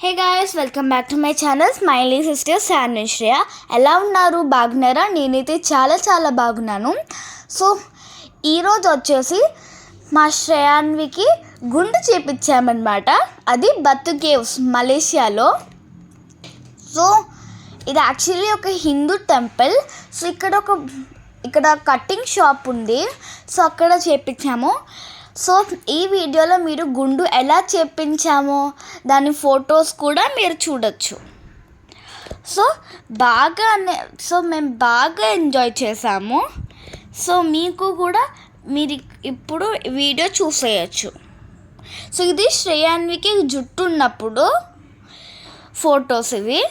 Hey guys, welcome back to my channel smiley sisters and Shreya. ఎలా ఉన్నారు? బాగున్నారా? నేనైతే చాలా బాగున్నాను. సో ఈరోజు వచ్చేసి మా శ్రేయాన్వికి గుండు చేపించామన్నమాట. అది బతు కేవ్స్ మలేషియాలో. సో ఇది యాక్చువల్లీ ఒక హిందూ టెంపుల్. సో ఇక్కడ కటింగ్ షాప్ ఉంది. సో అక్కడ చేపించాము. సో ఈ వీడియోలో మీరు గుండు ఎలా చేపించామో దాని ఫొటోస్ కూడా మీరు చూడొచ్చు. సో మేము బాగా ఎంజాయ్ చేసాము. సో మీకు కూడా మీరు ఇప్పుడు వీడియో చూసేయచ్చు. సో ఇది శ్రేయాన్వికి జుట్టు ఉన్నప్పుడు ఫొటోస్ ఇవి.